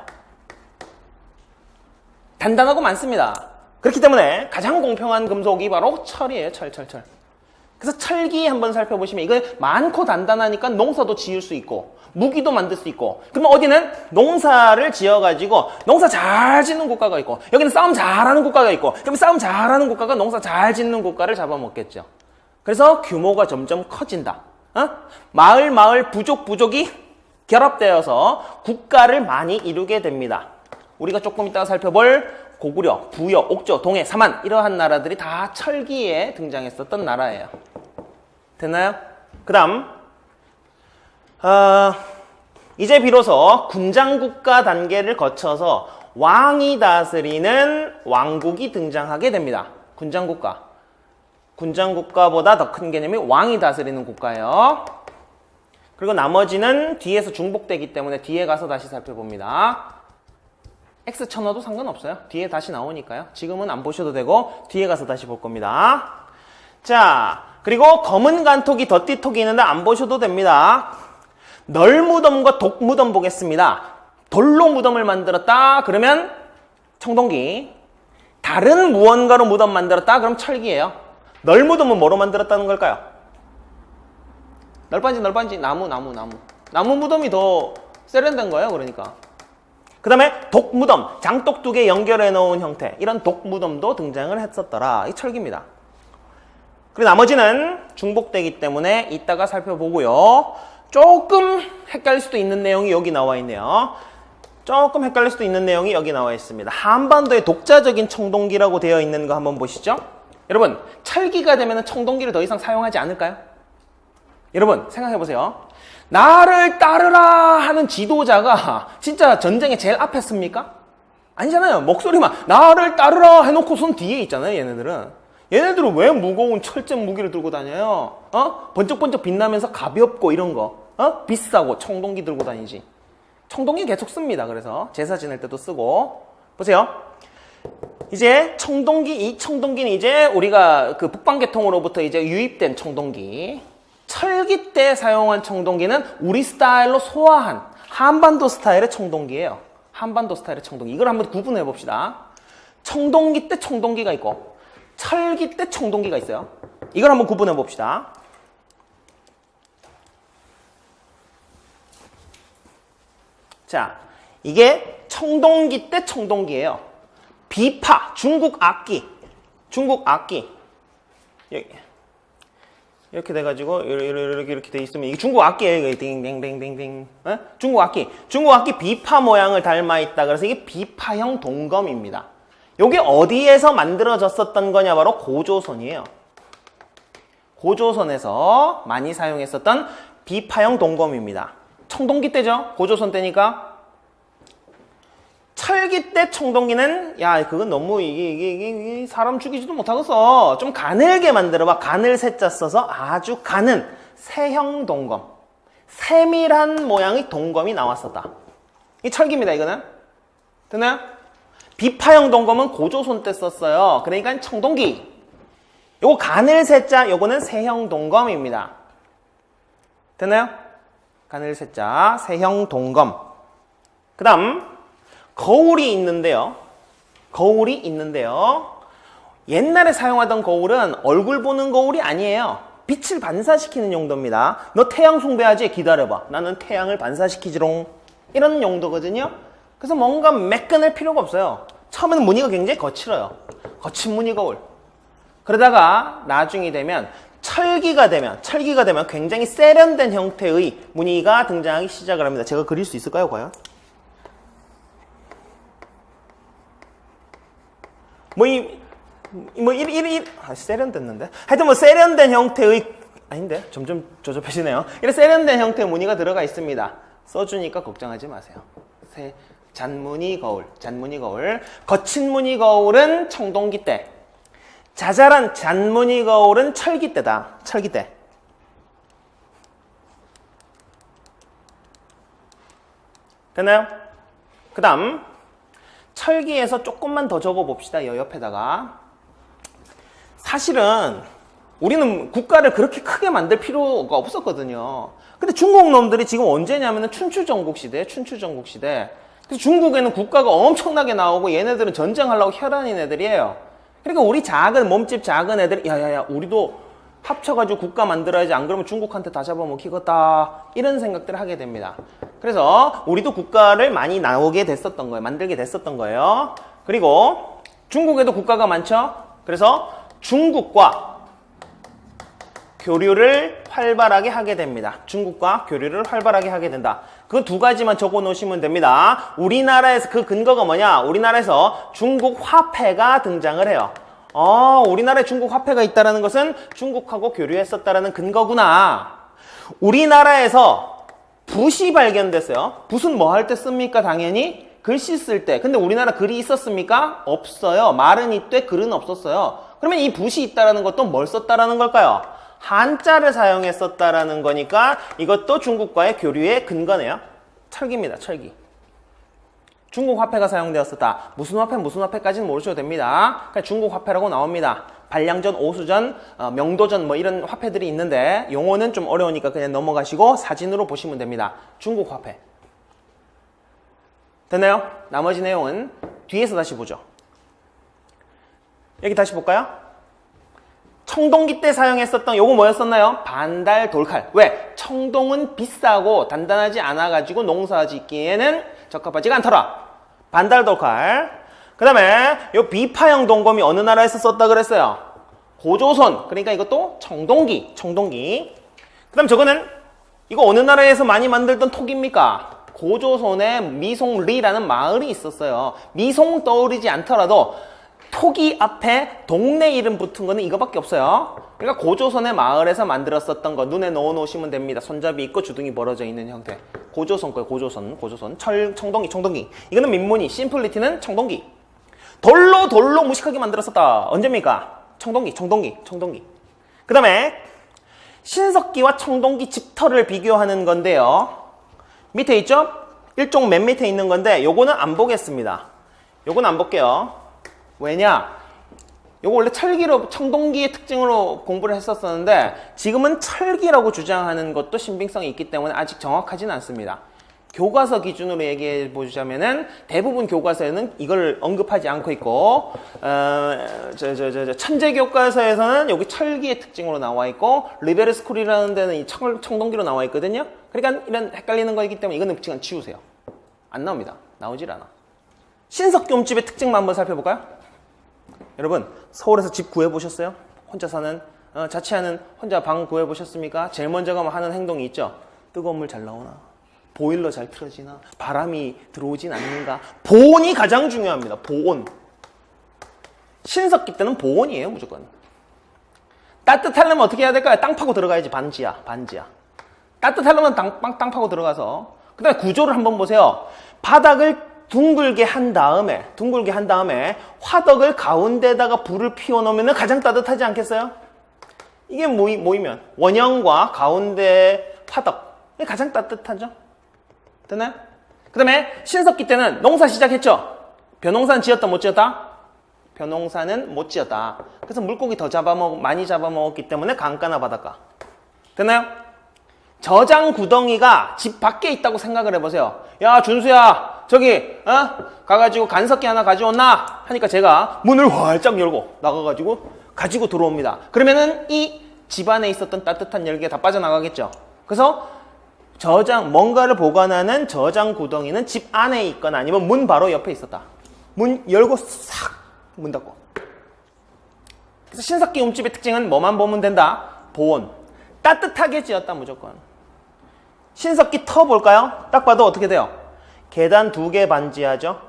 단단하고 많습니다. 그렇기 때문에 가장 공평한 금속이 바로 철이에요. 철. 그래서 철기 한번 살펴보시면 이거 많고 단단하니까 농사도 지을 수 있고 무기도 만들 수 있고, 그러면 어디는 농사를 지어가지고 농사 잘 짓는 국가가 있고, 여기는 싸움 잘하는 국가가 있고, 그러면 싸움 잘하는 국가가 농사 잘 짓는 국가를 잡아먹겠죠. 그래서 규모가 점점 커진다. 마을 부족이 결합되어서 국가를 많이 이루게 됩니다. 우리가 조금 이따가 살펴볼 고구려, 부여, 옥조, 동해, 사만, 이러한 나라들이 다 철기에 등장했었던 나라예요. 됐나요? 그 다음 이제 비로소 군장국가 단계를 거쳐서 왕이 다스리는 왕국이 등장하게 됩니다. 군장국가보다 더 큰 개념이 왕이 다스리는 국가예요. 그리고 나머지는 뒤에서 중복되기 때문에 뒤에 가서 다시 살펴봅니다. X 쳐넣어도 상관없어요. 뒤에 다시 나오니까요. 지금은 안 보셔도 되고 뒤에 가서 다시 볼 겁니다. 자, 그리고 검은 간톡이 덧띠톡이 있는데 안 보셔도 됩니다. 널 무덤과 독 무덤 보겠습니다. 돌로 무덤을 만들었다 그러면 청동기. 다른 무언가로 무덤 만들었다 그럼 철기예요. 널 무덤은 뭐로 만들었다는 걸까요? 널빤지 나무 무덤이 더 세련된 거예요. 그러니까 그 다음에 독 무덤, 장독 두 개 연결해 놓은 형태, 이런 독 무덤도 등장을 했었더라. 이 철기입니다. 그리고 나머지는 중복되기 때문에 이따가 살펴보고요. 조금 헷갈릴 수도 있는 내용이 여기 나와 있네요. 조금 헷갈릴 수도 있는 내용이 여기 나와 있습니다. 한반도의 독자적인 청동기라고 되어 있는 거 한번 보시죠. 여러분, 철기가 되면 청동기를 더 이상 사용하지 않을까요? 여러분, 생각해 보세요. 나를 따르라 하는 지도자가 진짜 전쟁에 제일 앞에 씁니까? 아니잖아요. 목소리만 나를 따르라 해놓고 손 뒤에 있잖아요. 얘네들은 왜 무거운 철제 무기를 들고 다녀요? 번쩍번쩍 빛나면서 가볍고 이런 거, 비싸고 청동기 들고 다니지. 청동기 계속 씁니다. 그래서 제사 지낼 때도 쓰고. 보세요. 이제 이 청동기는 이제 우리가 그 북방계통으로부터 이제 유입된 청동기. 철기 때 사용한 청동기는 우리 스타일로 소화한 한반도 스타일의 청동기예요. 한반도 스타일의 청동기. 이걸 한번 구분해 봅시다. 청동기 때 청동기가 있고 철기 때 청동기가 있어요. 이걸 한번 구분해 봅시다. 자, 이게 청동기 때 청동기예요. 비파, 중국 악기. 이렇게 돼가지고 이렇게 돼 있으면 이게 중국 악기예요. 이게 딩딩딩딩딩. 중국 악기 비파 모양을 닮아 있다. 그래서 이게 비파형 동검입니다. 이게 어디에서 만들어졌었던 거냐? 바로 고조선이에요. 고조선에서 많이 사용했었던 비파형 동검입니다. 청동기 때죠? 고조선 때니까. 철기 때 청동기는 그건 너무 이게 사람 죽이지도 못하겠어. 좀 가늘게 만들어봐. 가늘 세자 써서 아주 가는 세형 동검. 세밀한 모양의 동검이 나왔었다. 이 철기입니다. 이거는. 됐나요? 비파형 동검은 고조선 때 썼어요. 그러니까 청동기. 요거 가늘 세자, 요거는 세형 동검입니다. 됐나요? 가늘 세자, 세형 동검. 그 다음 거울이 있는데요. 옛날에 사용하던 거울은 얼굴 보는 거울이 아니에요. 빛을 반사시키는 용도입니다. 너 태양 숭배하지? 기다려봐. 나는 태양을 반사시키지롱. 이런 용도거든요. 그래서 뭔가 매끈할 필요가 없어요. 처음에는 무늬가 굉장히 거칠어요. 거친 무늬 거울. 그러다가 나중이 되면 철기가 되면 굉장히 세련된 형태의 무늬가 등장하기 시작을 합니다. 제가 그릴 수 있을까요, 과연? 세련됐는데? 하여튼 세련된 형태의, 아닌데? 점점 조잡해지네요. 이런 세련된 형태의 무늬가 들어가 있습니다. 써주니까 걱정하지 마세요. 잔무늬 거울. 거친 무늬 거울은 청동기 때. 자잘한 잔무늬 거울은 철기 때다. 철기 때. 됐나요? 그 다음 철기에서 조금만 더 적어봅시다. 옆에다가. 사실은 우리는 국가를 그렇게 크게 만들 필요가 없었거든요. 근데 중국 놈들이 지금 언제냐면은 춘추전국 시대. 그래서 중국에는 국가가 엄청나게 나오고 얘네들은 전쟁하려고 혈안인 애들이에요. 그러니까 우리 몸집 작은 애들이 우리도 합쳐가지고 국가 만들어야지. 안 그러면 중국한테 다 잡아먹히겠다. 이런 생각들을 하게 됩니다. 그래서 우리도 국가를 많이 나오게 됐었던 거예요. 만들게 됐었던 거예요. 그리고 중국에도 국가가 많죠. 그래서 중국과 교류를 활발하게 하게 됩니다. 그 두 가지만 적어 놓으시면 됩니다. 우리나라에서 그 근거가 뭐냐? 우리나라에서 중국 화폐가 등장을 해요. 우리나라에 중국 화폐가 있다는 것은 중국하고 교류했었다라는 근거구나. 우리나라에서 붓이 발견됐어요. 붓은 뭐 할 때 씁니까? 당연히 글씨 쓸 때. 근데 우리나라 글이 있었습니까? 없어요. 말은 있되 글은 없었어요. 그러면 이 붓이 있다는 것도 뭘 썼다라는 걸까요? 한자를 사용했었다라는 거니까 이것도 중국과의 교류의 근거네요. 철기입니다. 철기. 중국 화폐가 사용되었었다. 무슨 화폐까지는 모르셔도 됩니다. 그냥 중국 화폐라고 나옵니다. 발량전, 오수전, 명도전 뭐 이런 화폐들이 있는데 용어는 좀 어려우니까 그냥 넘어가시고 사진으로 보시면 됩니다. 중국 화폐. 됐나요? 나머지 내용은 뒤에서 다시 보죠. 여기 다시 볼까요? 청동기 때 사용했었던 요거 뭐였었나요? 반달 돌칼. 왜? 청동은 비싸고 단단하지 않아가지고 농사 짓기에는 적합하지가 않더라. 반달 돌칼. 그 다음에 요 비파형 동검이 어느 나라에서 썼다 그랬어요? 고조선. 그러니까 이것도 청동기. 그 다음 저거는 이거 어느 나라에서 많이 만들던 톡입니까? 고조선에 미송리라는 마을이 있었어요. 미송 떠오르지 않더라도 톡이 앞에 동네 이름 붙은 거는 이거밖에 없어요. 그러니까 고조선의 마을에서 만들었었던 거 눈에 넣어 놓으시면 됩니다. 손잡이 있고 주둥이 벌어져 있는 형태. 고조선 거예요. 고조선. 청동기. 이거는 민무늬. 심플리티는 청동기. 돌로 무식하게 만들었었다. 언제입니까? 청동기. 그 다음에 신석기와 청동기 집터를 비교하는 건데요. 밑에 있죠? 일종 맨 밑에 있는 건데 요거는 안 보겠습니다. 요거는 안 볼게요. 왜냐? 요거 원래 철기로 청동기의 특징으로 공부를 했었었는데 지금은 철기라고 주장하는 것도 신빙성이 있기 때문에 아직 정확하지는 않습니다. 교과서 기준으로 얘기해 보자면은 대부분 교과서에는 이걸 언급하지 않고 있고 천재 교과서에서는 여기 철기의 특징으로 나와 있고 리베르 스쿨이라는 데는 이 청동기로 나와 있거든요. 그러니까 이런 헷갈리는 거이기 때문에 이거는 그냥 지우세요. 안 나옵니다. 나오질 않아. 신석기 홈집의 특징만 한번 살펴볼까요? 여러분 서울에서 집 구해보셨어요? 혼자 사는 자취하는 혼자 방 구해보셨습니까? 제일 먼저 가면 하는 행동이 있죠. 뜨거운 물 잘 나오나? 보일러 잘 틀어지나? 바람이 들어오진 않는가? 보온이 가장 중요합니다. 보온. 신석기 때는 보온이에요. 무조건. 따뜻하려면 어떻게 해야 될까요? 땅 파고 들어가야지. 반지하. 따뜻하려면 땅 파고 들어가서 그 다음에 구조를 한번 보세요. 바닥을 둥글게 한 다음에 화덕을 가운데다가 불을 피워놓으면 가장 따뜻하지 않겠어요? 이게 모이면 원형과 가운데 화덕 이게 가장 따뜻하죠? 됐나요? 그 다음에 신석기 때는 농사 시작했죠? 벼농사는 지었다 못 지었다? 벼농사는 못 지었다. 그래서 물고기 더 많이 잡아먹었기 때문에 강가나 바닷가. 됐나요? 저장 구덩이가 집 밖에 있다고 생각을 해보세요. 야 준수야 저기 가가지고 간석기 하나 가져왔나? 하니까 제가 문을 활짝 열고 나가가지고 가지고 들어옵니다. 그러면은 이 집안에 있었던 따뜻한 열기가 다 빠져나가겠죠. 그래서 뭔가를 보관하는 저장 구덩이는 집 안에 있거나 아니면 문 바로 옆에 있었다. 문 열고 싹 문 닫고. 그래서 신석기 움집의 특징은 뭐만 보면 된다? 보온. 따뜻하게 지었다 무조건. 신석기 터 볼까요? 딱 봐도 어떻게 돼요? 계단 2개 반지하죠?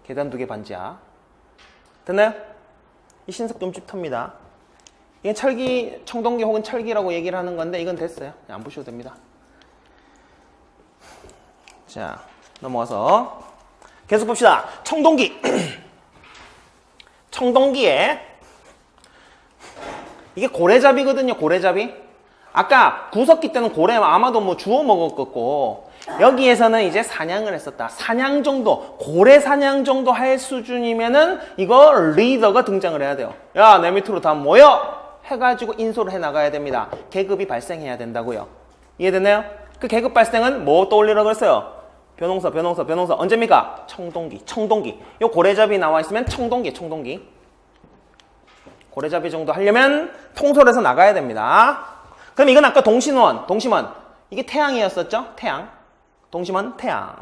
계단 2개 반지하. 됐나요? 이 신석기 움집 터입니다. 이게 철기, 청동기 혹은 철기라고 얘기를 하는 건데 이건 됐어요. 안 보셔도 됩니다. 자, 넘어가서 계속 봅시다. 청동기. 청동기에 이게 고래잡이거든요. 고래잡이. 아까 구석기 때는 고래 아마도 뭐 주워 먹었겠고 여기에서는 이제 사냥을 했었다. 사냥 정도, 고래 사냥 정도 할 수준이면은 이거 리더가 등장을 해야 돼요. 야, 내 밑으로 다 모여! 해가지고 인솔을 해 나가야 됩니다. 계급이 발생해야 된다고요. 이해됐나요? 그 계급 발생은 뭐 떠올리라고 그랬어요? 벼농사. 언제입니까? 청동기. 요 고래잡이 나와 있으면 청동기. 고래잡이 정도 하려면 통솔해서 나가야 됩니다. 그럼 이건 아까 동심원. 이게 태양이었었죠? 태양. 동심원, 태양.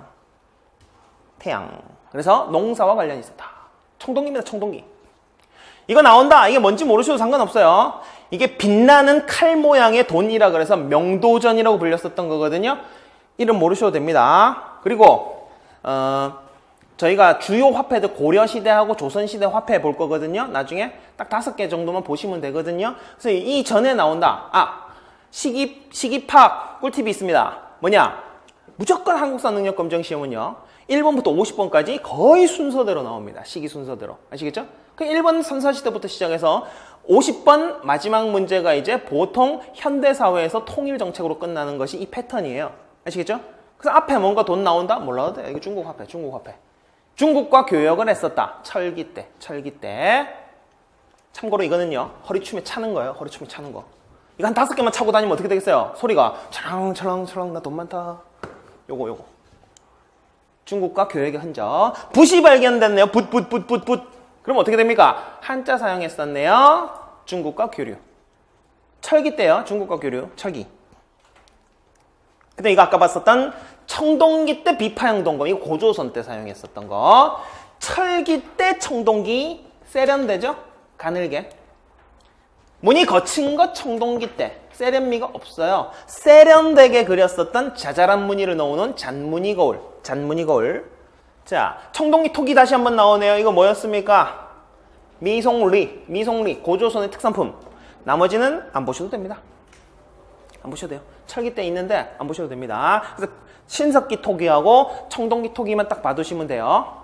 그래서 농사와 관련이 있었다. 청동기입니다. 청동기. 이거 나온다. 이게 뭔지 모르셔도 상관없어요. 이게 빛나는 칼 모양의 돈이라 그래서 명도전이라고 불렸었던 거거든요. 이름 모르셔도 됩니다. 그리고 저희가 주요 화폐들 고려시대하고 조선시대 화폐 볼 거거든요. 나중에 딱 5개 정도만 보시면 되거든요. 그래서 이 전에 나온다. 시기팍 꿀팁이 있습니다. 뭐냐? 무조건 한국사 능력검정 시험은요. 1번부터 50번까지 거의 순서대로 나옵니다. 시기 순서대로. 아시겠죠? 그 1번 선사시대부터 시작해서 50번 마지막 문제가 이제 보통 현대사회에서 통일정책으로 끝나는 것이 이 패턴이에요. 아시겠죠? 그래서 앞에 뭔가 돈 나온다? 몰라도 돼. 이게 중국 화폐, 중국 화폐. 중국과 교역을 했었다. 철기 때, 철기 때. 참고로 이거는요, 허리춤에 차는 거예요. 허리춤에 차는 거. 이거 한 5개만 차고 다니면 어떻게 되겠어요? 소리가 찰랑찰랑찰랑 나 돈 많다. 요거. 중국과 교역의 흔적. 붓이 발견됐네요. 붓. 그럼 어떻게 됩니까? 한자 사용했었네요. 중국과 교류. 철기 때요. 중국과 교류. 철기. 근데 이거 아까 봤었던 청동기 때 비파형 동검. 이거 고조선 때 사용했었던 거. 철기 때 청동기 세련되죠? 가늘게. 무늬 거친 거 청동기 때. 세련미가 없어요. 세련되게 그렸었던 자잘한 무늬를 넣어놓은 잔무늬 거울. 잔무늬 거울. 자, 청동기 톡이 다시 한번 나오네요. 이거 뭐였습니까? 미송리. 고조선의 특산품. 나머지는 안 보셔도 됩니다. 안 보셔도 돼요. 철기 때 있는데 안 보셔도 됩니다. 그래서 신석기 토기하고 청동기 토기만 딱 봐두시면 돼요.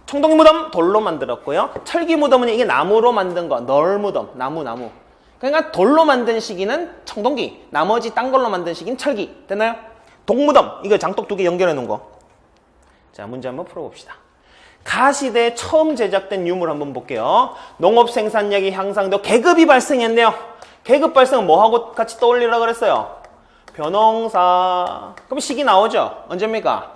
청동기 무덤 돌로 만들었고요. 철기 무덤은 이게 나무로 만든 거. 널 무덤. 나무. 그러니까 돌로 만든 시기는 청동기. 나머지 딴 걸로 만든 시기는 철기. 됐나요? 독무덤. 이거 장독 2개 연결해 놓은 거. 자, 문제 한번 풀어봅시다. 가시대에 처음 제작된 유물 한번 볼게요. 농업 생산량이 향상되고 계급이 발생했네요. 계급 발생은 뭐하고 같이 떠올리라 그랬어요? 벼농사. 그럼 시기 나오죠? 언제입니까?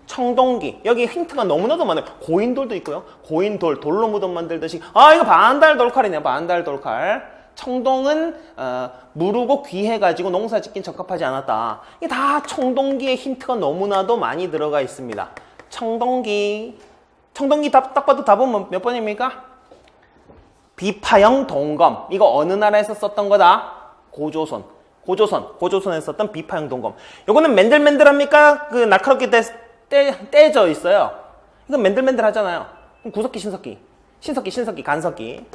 청동기. 여기 힌트가 너무나도 많아요. 고인돌도 있고요. 고인돌, 돌로 무덤 만들듯이. 아, 이거 반달 돌칼이네요. 반달 돌칼. 청동은 무르고 귀해가지고 농사 짓긴 적합하지 않았다. 이게 다 청동기의 힌트가 너무나도 많이 들어가 있습니다. 청동기 딱 봐도 답은 몇 번입니까? 비파형 동검. 이거 어느 나라에서 썼던 거다? 고조선에서 썼던 비파형 동검. 요거는 맨들맨들합니까? 그 날카롭게 떼져 있어요. 이건 맨들맨들 하잖아요. 구석기, 신석기, 간석기.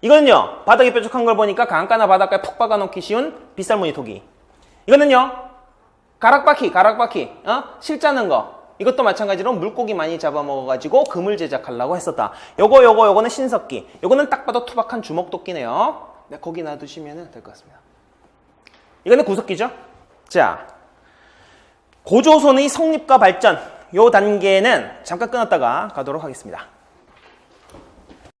이거는요, 바닥이 뾰족한 걸 보니까 강가나 바닷가에 푹 박아놓기 쉬운 빗살무늬 토기. 이거는요, 가락바퀴, 실자는 거. 이것도 마찬가지로 물고기 많이 잡아먹어가지고 금을 제작하려고 했었다. 요거는 신석기. 요거는 딱 봐도 투박한 주먹도끼네요. 네, 거기 놔두시면 될 것 같습니다. 이거는 구석기죠? 자, 고조선의 성립과 발전. 요 단계는 잠깐 끊었다가 가도록 하겠습니다.